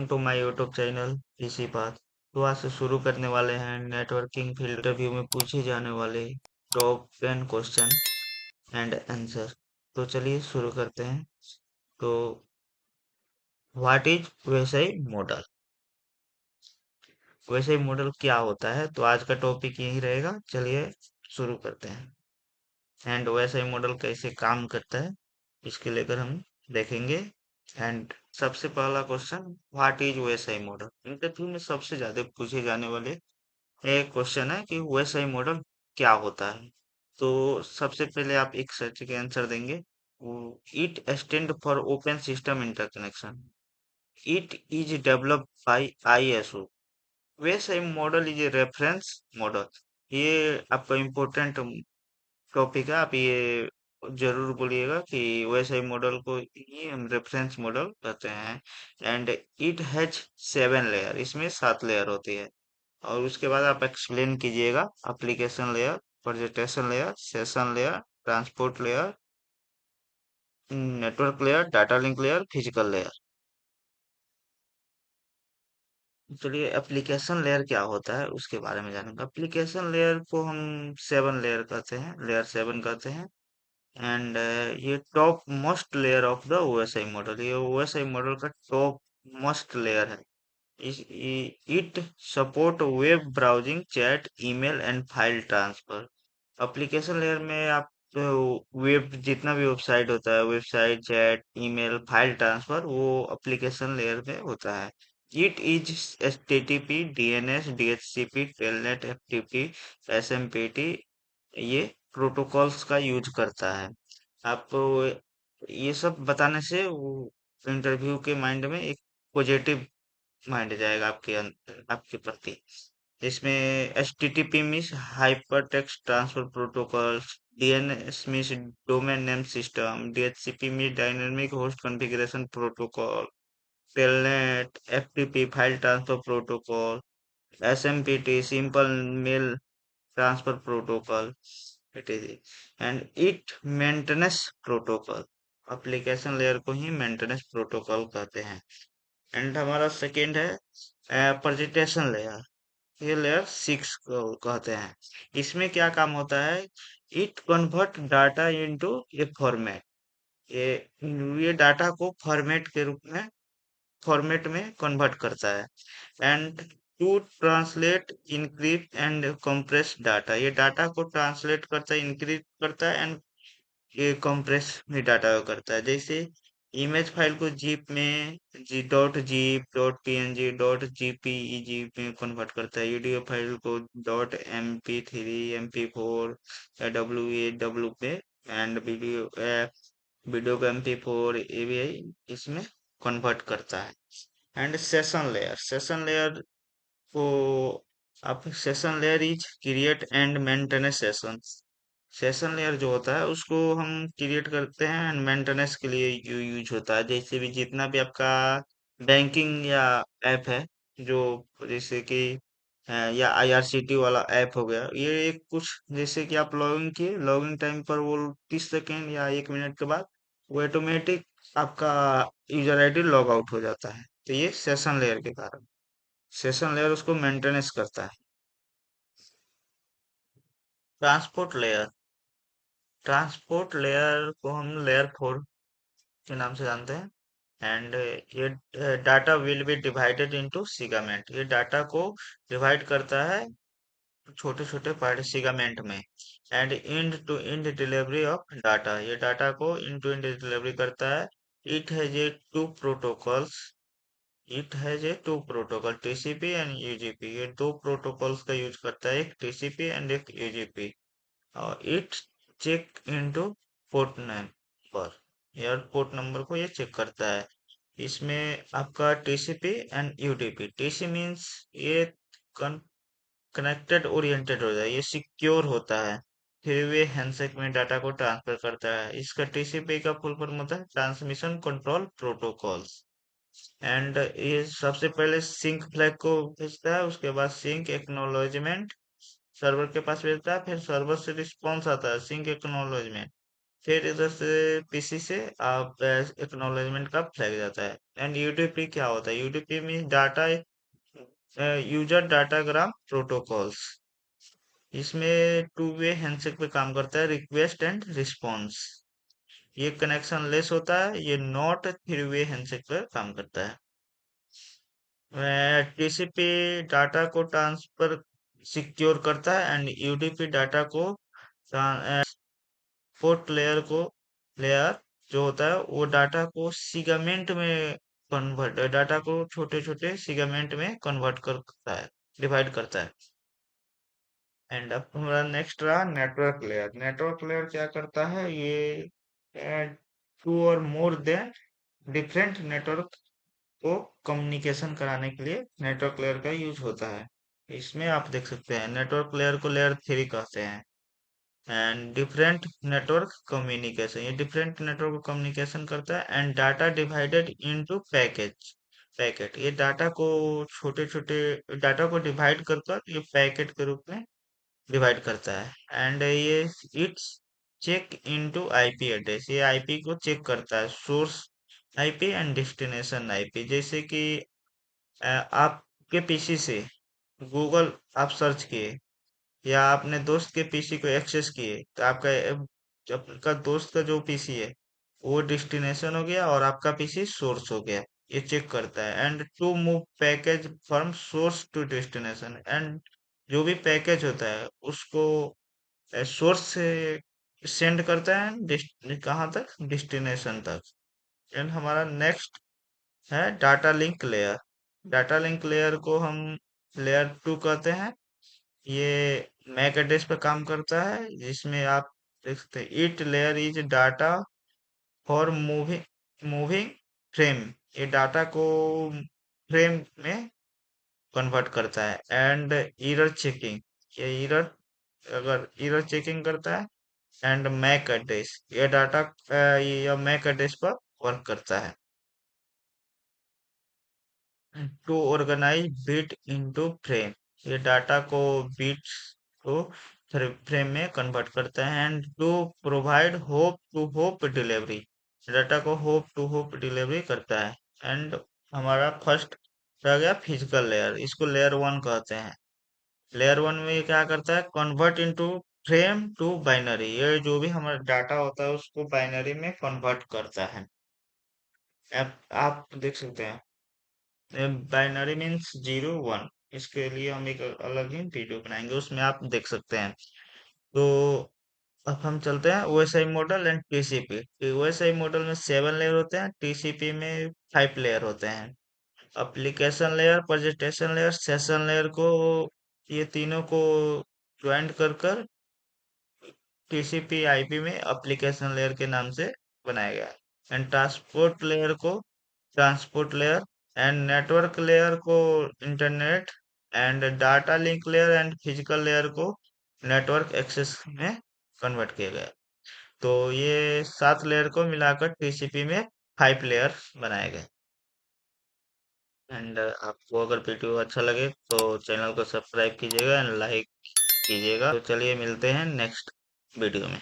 Welcome to my YouTube channel इसी बात। तो आज से शुरू करने वाले हैं नेटवर्किंग फील्ड इंटरव्यू में पूछे जाने वाले टॉप 10 क्वेश्चन एंड आंसर। तो चलिए शुरू करते हैं। तो what is OSI model? वेसाई model क्या होता है? तो आज का टॉपिक यही रहेगा। चलिए शुरू करते हैं। एंड वेसाई मॉडल कैसे काम करता है इसके लेकर हम देखेंगे। एंड सबसे पहला question, what is OSI model? Interview में सबसे ज्यादा पूछे जाने वाले एक क्वेश्चन है कि वेसाई मॉडल क्या होता है। तो सबसे पहले आप एक सर्च के आंसर देंगे। It stand for open system interconnection. It is developed by ISO. OSI model is a reference model. ये आपका इम्पोर्टेंट टॉपिक है। आप ये जरूर बोलिएगा कि वैसे मॉडल को ही हम रेफरेंस मॉडल कहते हैं। एंड इट हैज 7 लेयर, इसमें 7 लेयर होती है। और उसके बाद आप एक्सप्लेन कीजिएगा application layer, presentation layer, session layer, transport layer, network layer, data link layer, physical layer. चलिए एप्लीकेशन लेयर क्या होता है उसके बारे में जानेंगे। एप्लीकेशन लेयर को हम 7 लेयर कहते हैं, लेयर 7 कहते हैं। एंड ये top most layer of the OSI model, ये ओएसआई मॉडल का टॉप मोस्ट लेयर है। It support web browsing, chat, email and file transfer. Application layer में आप वेब जितना भी वेबसाइट होता है, website, chat, email, file transfer, वो एप्लीकेशन लेयर में होता है। It is HTTP, DNS, DHCP, telnet, FTP, SMPT, ये प्रोटोकॉल्स का यूज करता है। आपको ये सब बताने से वो इंटरव्यू के माइंड में एक पॉजिटिव माइंड जाएगा आपके अंदर, आपके प्रति। इसमें HTTP means hyper text transfer protocol, DNS means domain name system, DHCP means dynamic host configuration protocol, telnet FTP file transfer protocol, SMPT simple mail transfer protocol, it is and it maintenance protocol. Application layer को ही maintenance protocol कहते हैं। And हमारा second है presentation layer. ये layer 6 को कहते हैं। इसमें क्या काम होता है? It convert data into a format. ये ये डाटा को फॉर्मेट में कन्वर्ट करता है। And to translate, encrypt and compress data, ये डाटा को ट्रांसलेट करता है, इनक्रिप्ट करता है एंड ये कंप्रेस भी डाटा करता है। जैसे इमेज फाइल को जिप में dot zip, dot PNG, dot JPEG में कन्वर्ट करता है। Video file co dot MP3, MP4 या डब्ल्यू पे, एंड वीडियो को MP4 AVI इसमें कन्वर्ट करता है। एंड सेशन लेयर को आप session layer is create and maintenance session. Session layer जो होता है उसको हम क्रिएट करते हैं एंड मेंटेनेंस के लिए यूज होता है। जैसे भी जितना भी आपका बैंकिंग या ऐप है, जो जैसे कि या IRCT वाला ऐप हो गया, ये एक कुछ जैसे कि आप लॉगिन किए, लॉगिन टाइम पर वो 30 सेकेंड या 1 मिनट के बाद वो ऑटोमेटिक आपका यूजर आईडी लॉग आउट हो जाता है। तो ये सेशन लेयर के कारण, सेशन लेयर उसको मेंटेनेंस करता है। ट्रांसपोर्ट लेयर, ट्रांसपोर्ट लेयर को हम लेयर 4 के नाम से जानते हैं। एंड ये data will be divided into segment. ये डाटा को डिवाइड करता है छोटे छोटे पार्ट सेगमेंट में। And and to end delivery of data, ये डाटा को एंड टू एंड डिलीवरी करता है। It has a two protocols it has a two protocol, TCP and UGP। ये दो प्रोटोकॉल्स का यूज करता है, एक TCP एंड एक UGP। और it check into port number, air port number को ये चेक करता है। इसमें आपका TCP and UDP, TC means ये कनेक्टेड ओरिएंटेड होता है, ये सिक्योर होता है। फिर वे हैंडशेक में डाटा को ट्रांसफर करता है। इसका TCP का फुल फॉर्म होता है ट्रांसमिशन कंट्रोल प्रोटोकॉल्स। एंड ये सबसे पहले सिंक फ्लैग को भेजता है, उसके बाद सिंक एक्नॉलेजमेंट सर्वर के पास भेजता है, फिर सर्वर से रिस्पॉन्स आता है सिंक एक्नॉलेजमेंट। फिर इधर से पीसी से आप एक्नॉलेजमेंट का फ्लैग जाता है। एंड यूडीपी क्या होता है? UDP mean data user datagram protocols. इसमें टू वे हैंडशेक पे काम करता है, रिक्वेस्ट एंड रिस्पॉन्स। ये कनेक्शन लेस होता है, ये नॉट थ्री वे हैंडशेक पे काम करता है। टीसीपी डाटा को ट्रांसफर सिक्योर करता है एंड यूडीपी डाटा को ट्रांसपोर्ट लेयर जो होता है वो डाटा को सिगमेंट में कन्वर्ट डाटा को छोटे छोटे सिगमेंट में कन्वर्ट करता है, डिवाइड करता है। एंड अब हमारा नेक्स्ट रहा नेटवर्क लेयर। नेटवर्क लेयर क्या करता है? ये टू और मोर देन डिफरेंट नेटवर्क को कम्युनिकेशन कराने के लिए नेटवर्क लेयर का यूज होता है। इसमें आप देख सकते हैं नेटवर्क लेयर को लेयर थ्री कहते हैं। एंड डिफरेंट नेटवर्क कम्युनिकेशन, ये डिफरेंट नेटवर्क को कम्युनिकेशन करता है। And data divided into packet, ये डाटा को छोटे छोटे डाटा को डिवाइड कर कर ये पैकेट के रूप में डिवाइड करता है। एंड ये it's check into IP address, ये आईपी को चेक करता है, source IP and destination IP. जैसे कि आपके पीसी से गूगल आप सर्च किए या आपने दोस्त के पीसी को एक्सेस किए तो आपका दोस्त का जो पीसी है वो डेस्टिनेशन हो गया और आपका पीसी सोर्स हो गया। ये चेक करता है। And to move package from source to destination, and जो भी पैकेज होता है उसको सोर्स से सेंड करता है कहाँ तक? डेस्टिनेशन तक। एंड हमारा नेक्स्ट है data link layer. Data link layer को हम लेयर टू कहते हैं। ये मैक एड्रेस पे काम करता है, जिसमें आप देख सकते हैं it layer is data for moving moving frame, ये डाटा को फ्रेम में कन्वर्ट करता है। एंड एरर चेकिंग, ये एरर अगर एरर चेकिंग करता है। एंड मैक एड्रेस, ये डाटा ये मैक एड्रेस पर वर्क करता है। To organise bit into frame, ये डाटा को बिट्स को फ्रेम में कन्वर्ट करता है। And to provide hop to hop delivery, data को होप टू होप डिलीवरी करता है। एंड हमारा फर्स्ट रह गया फिजिकल लेयर, इसको लेयर वन कहते हैं। लेयर वन में ये क्या करता है? Convert into frame to binary, ये जो भी हमारा डाटा होता है उसको बाइनरी में कन्वर्ट करता है। आप देख सकते हैं बाइनरी मीन्स जीरो वन, इसके लिए हम एक अलग ही वीडियो बनाएंगे, उसमें आप देख सकते हैं। तो अब हम चलते हैं OSI model and TCP. OSI model में सेवन लेयर होते हैं, टीसीपी में फाइव लेयर होते हैं। Application layer, presentation layer, session layer को ये तीनों को ज्वाइंट कर कर टीसीपी आईपी में एप्लीकेशन लेयर के नाम से बनाया गया है। And transport layer and network layer को internet and data link layer and physical layer को नेटवर्क एक्सेस में कन्वर्ट किया गया। तो ये सात लेयर को मिलाकर टीसीपी में फाइव लेयर बनाए गए। एंड आपको अगर वीडियो अच्छा लगे तो चैनल को सब्सक्राइब कीजिएगा एंड लाइक कीजिएगा। तो चलिए मिलते हैं नेक्स्ट वीडियो में।